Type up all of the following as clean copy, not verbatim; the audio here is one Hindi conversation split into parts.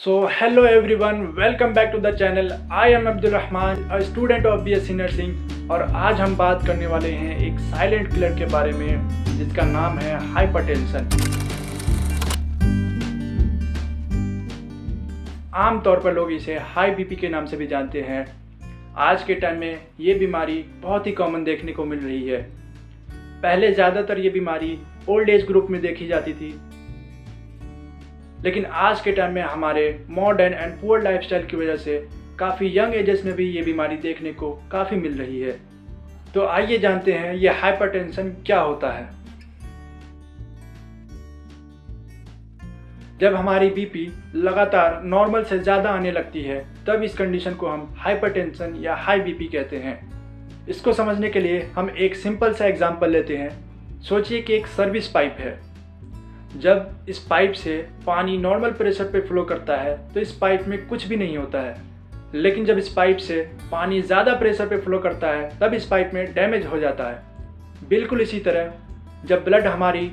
Hello everyone, welcome back to the channel. I am Abdul Rahman, a student of BSc Nursing और आज हम बात करने वाले हैं एक साइलेंट किलर के बारे में जिसका नाम है हाइपरटेंशन। आम तौर पर लोग इसे हाई बीपी के नाम से भी जानते हैं। आज के टाइम में ये बीमारी बहुत ही कॉमन देखने को मिल रही है। पहले ज़्यादातर ये बीमारी ओल्ड एज ग्रुप में देखी जाती थी, लेकिन आज के टाइम में हमारे मॉडर्न एंड पुअर लाइफस्टाइल की वजह से काफ़ी यंग एजेस में भी ये बीमारी देखने को काफ़ी मिल रही है। तो आइए जानते हैं ये हाइपरटेंशन क्या होता है। जब हमारी बीपी लगातार नॉर्मल से ज़्यादा आने लगती है तब इस कंडीशन को हम हाइपरटेंशन या हाई बीपी कहते हैं। इसको समझने के लिए हम एक सिंपल सा एग्जांपल लेते हैं। सोचिए कि एक सर्विस पाइप है। जब इस पाइप से पानी नॉर्मल प्रेशर पे फ्लो करता है तो इस पाइप में कुछ भी नहीं होता है, लेकिन जब इस पाइप से पानी ज़्यादा प्रेशर पे फ्लो करता है तब इस पाइप में डैमेज हो जाता है। बिल्कुल इसी तरह जब ब्लड हमारी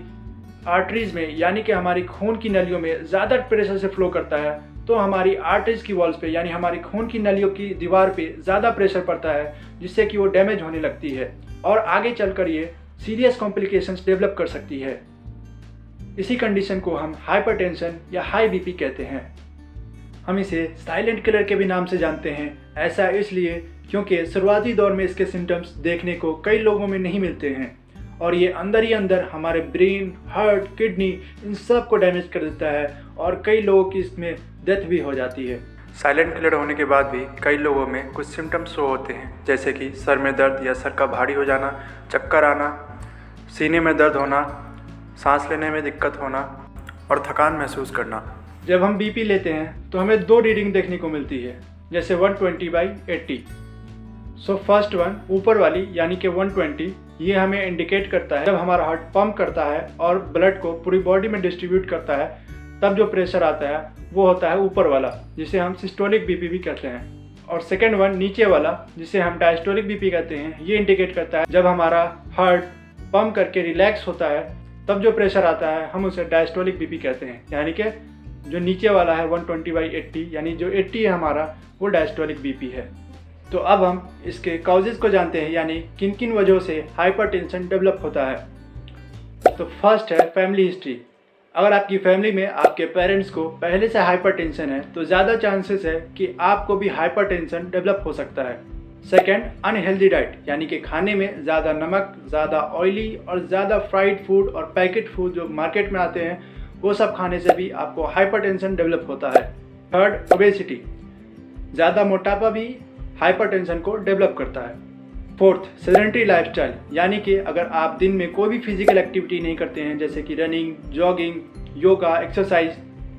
आर्टरीज में यानी कि हमारी खून की नलियों में ज़्यादा प्रेशर से फ्लो करता है तो हमारी आर्टरीज की वॉल्स पे यानी हमारी खून की नलियों की दीवार पे ज़्यादा प्रेशर पड़ता है, जिससे कि वो डैमेज होने लगती है और आगे चलकर ये सीरियस कॉम्प्लिकेशंस डेवलप कर सकती है। इसी कंडीशन को हम हाइपरटेंशन या हाई बीपी कहते हैं। हम इसे साइलेंट किलर के भी नाम से जानते हैं। ऐसा इसलिए क्योंकि शुरुआती दौर में इसके सिम्टम्स देखने को कई लोगों में नहीं मिलते हैं और ये अंदर ही अंदर हमारे ब्रेन, हार्ट, किडनी इन सब को डैमेज कर देता है और कई लोगों की इसमें डेथ भी हो जाती है। साइलेंट किलर होने के बाद भी कई लोगों में कुछ सिम्टम्स शो होते हैं, जैसे कि सर में दर्द या सर का भारी हो जाना, चक्कर आना, सीने में दर्द होना, सांस लेने में दिक्कत होना और थकान महसूस करना। जब हम बीपी लेते हैं तो हमें दो रीडिंग देखने को मिलती है, जैसे 120/80। फर्स्ट वन ऊपर वाली यानी कि 120, ये हमें इंडिकेट करता है जब हमारा हार्ट पंप करता है और ब्लड को पूरी बॉडी में डिस्ट्रीब्यूट करता है तब जो प्रेशर आता है वो होता है ऊपर वाला, जिसे हम सिस्टोलिक बीपी भी कहते हैं। और सेकेंड वन नीचे वाला, जिसे हम डायस्टोलिक बीपी कहते हैं, ये इंडिकेट करता है जब हमारा हार्ट पंप करके रिलैक्स होता है तब जो प्रेशर आता है हम उसे डायस्टोलिक बीपी कहते हैं। यानी कि जो नीचे वाला है 120/80 यानी जो 80 है हमारा, वो डायस्टोलिक बीपी है। तो अब हम इसके काउजेज को जानते हैं, यानी किन किन वजहों से हाइपरटेंशन डेवलप होता है। तो फर्स्ट है फैमिली हिस्ट्री। अगर आपकी फैमिली में आपके पेरेंट्स को पहले से हाइपरटेंशन है तो ज़्यादा चांसेस है कि आपको भी हाइपरटेंशन डेवलप हो सकता है। सेकेंड, अनहेल्दी डाइट, यानी कि खाने में ज़्यादा नमक, ज़्यादा ऑयली और ज़्यादा फ्राइड फूड और पैकेट फूड जो मार्केट में आते हैं वो सब खाने से भी आपको हाइपरटेंशन डेवलप होता है। थर्ड, ओबेसिटी, ज़्यादा मोटापा भी हाइपरटेंशन को डेवलप करता है। फोर्थ, सेडेंटरी लाइफस्टाइल, यानी कि अगर आप दिन में कोई भी फिजिकल एक्टिविटी नहीं करते हैं जैसे कि रनिंग, जॉगिंग, योगा, एक्सरसाइज,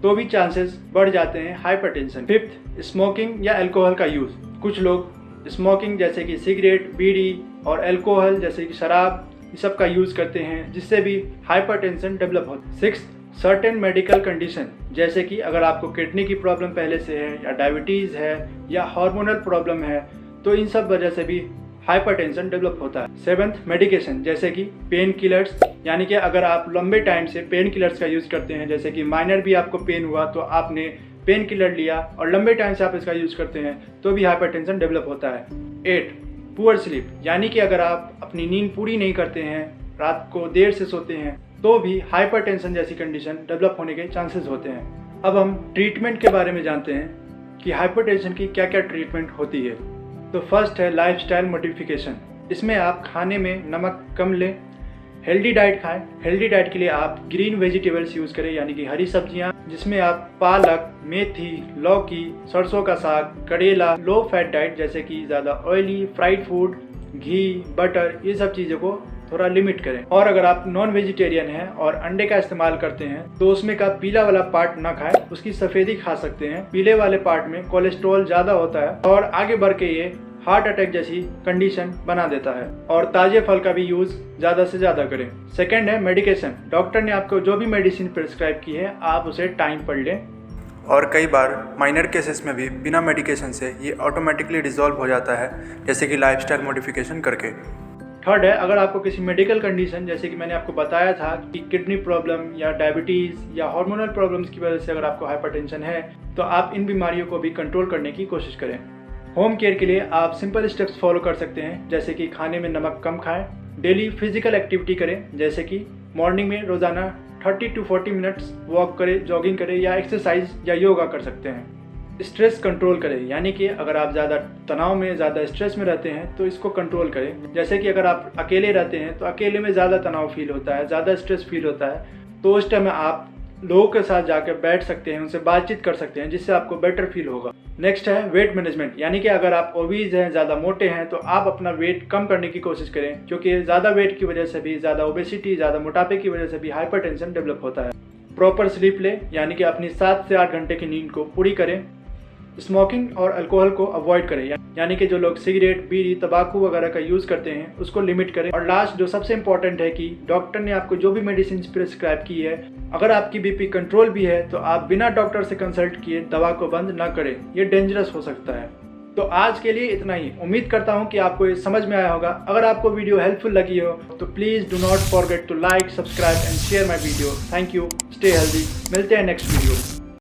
तो भी चांसेस बढ़ जाते हैं हाइपरटेंशन। फिफ्थ, स्मोकिंग या अल्कोहल का यूज़। कुछ लोग स्मोकिंग जैसे कि सिगरेट, बीड़ी और अल्कोहल जैसे कि शराब, ये सब का यूज़ करते हैं, जिससे भी हाइपरटेंशन डेवलप होता है। सिक्स्थ, सर्टेन मेडिकल कंडीशन, जैसे कि अगर आपको किडनी की प्रॉब्लम पहले से है या डायबिटीज़ है या हार्मोनल प्रॉब्लम है तो इन सब वजह से भी हाइपरटेंशन डेवलप होता है। सेवन्थ, मेडिकेशन, जैसे कि पेन किलर्स, यानी कि अगर आप लंबे टाइम से पेन किलर्स का यूज़ करते हैं, जैसे कि माइनर भी आपको पेन हुआ तो आपने पेन किलर लिया और लंबे टाइम से आप इसका यूज़ करते हैं तो भी हाइपरटेंशन डेवलप होता है। 8, पुअर स्लीप, यानी कि अगर आप अपनी नींद पूरी नहीं करते हैं, रात को देर से सोते हैं तो भी हाइपरटेंशन जैसी कंडीशन डेवलप होने के चांसेस होते हैं। अब हम ट्रीटमेंट के बारे में जानते हैं कि हाइपरटेंशन की क्या क्या ट्रीटमेंट होती है। तो फर्स्ट है लाइफस्टाइल मॉडिफिकेशन। इसमें आप खाने में नमक कम लें, हेल्दी डाइट खाएं। हेल्दी डाइट के लिए आप ग्रीन वेजिटेबल्स यूज़ करें, यानी कि हरी सब्जियां, जिसमें आप पालक, मेथी, लौकी, सरसों का साग, करेला। लो फैट डाइट, जैसे कि ज़्यादा ऑयली, फ्राइड फूड, घी, बटर, ये सब चीज़ों को थोड़ा लिमिट करें। और अगर आप नॉन वेजिटेरियन हैं और अंडे का इस्तेमाल करते हैं तो उसमें का पीला वाला पार्ट ना खाएं, उसकी सफ़ेदी खा सकते हैं। पीले वाले पार्ट में कोलेस्ट्रॉल ज़्यादा होता है और आगे बढ़ के ये हार्ट अटैक जैसी कंडीशन बना देता है। और ताज़े फल का भी यूज़ ज़्यादा से ज़्यादा करें। सेकेंड है मेडिकेशन। डॉक्टर ने आपको जो भी मेडिसिन प्रिस्क्राइब की है आप उसे टाइम पर लें। और कई बार माइनर केसेस में भी बिना मेडिकेशन से ये ऑटोमेटिकली डिसॉल्व हो जाता है, जैसे कि लाइफस्टाइल मॉडिफिकेशन करके। थर्ड है, अगर आपको किसी मेडिकल कंडीशन जैसे कि मैंने आपको बताया था कि किडनी प्रॉब्लम या डायबिटीज़ या हार्मोनल प्रॉब्लम्स की वजह से अगर आपको हाइपरटेंशन है तो आप इन बीमारियों को भी कंट्रोल करने की कोशिश करें। होम केयर के लिए आप सिंपल स्टेप्स फॉलो कर सकते हैं, जैसे कि खाने में नमक कम खाएं, डेली फिजिकल एक्टिविटी करें, जैसे कि मॉर्निंग में रोज़ाना 30 to 40 मिनट्स वॉक करें, जॉगिंग करें या एक्सरसाइज या योगा कर सकते हैं। स्ट्रेस कंट्रोल करें, यानी कि अगर आप ज़्यादा तनाव में, ज़्यादा स्ट्रेस में रहते हैं तो इसको कंट्रोल करें। जैसे कि अगर आप अकेले रहते हैं तो अकेले में ज़्यादा तनाव फील होता है, ज़्यादा स्ट्रेस फील होता है, तो उस टाइम में आप लोगों के साथ जाकर बैठ सकते हैं, उनसे बातचीत कर सकते हैं, जिससे आपको बेटर फील होगा। नेक्स्ट है वेट मैनेजमेंट, यानी कि अगर आप ओबीज हैं, ज़्यादा मोटे हैं, तो आप अपना वेट कम करने की कोशिश करें, क्योंकि ज़्यादा वेट की वजह से भी, ज़्यादा ओबेसिटी, ज़्यादा मोटापे की वजह से भी हाइपरटेंशन डेवलप होता है। प्रॉपर स्लीप लें, यानी कि अपनी 7 से 8 घंटे की नींद को पूरी करें। स्मोकिंग और अल्कोहल को अवॉइड करें, यानी कि जो लोग सिगरेट, बीड़ी, तंबाकू वगैरह का यूज़ करते हैं उसको लिमिट करें। और लास्ट जो सबसे इम्पॉर्टेंट है कि डॉक्टर ने आपको जो भी मेडिसिन प्रिस्क्राइब की है, अगर आपकी बीपी कंट्रोल भी है तो आप बिना डॉक्टर से कंसल्ट किए दवा को बंद ना करें, ये डेंजरस हो सकता है। तो आज के लिए इतना ही। उम्मीद करता हूँ कि आपको ये समझ में आया होगा। अगर आपको वीडियो हेल्पफुल लगी हो तो please do not forget to like, subscribe and share my video. Thank you, stay healthy, मिलते हैं नेक्स्ट वीडियो।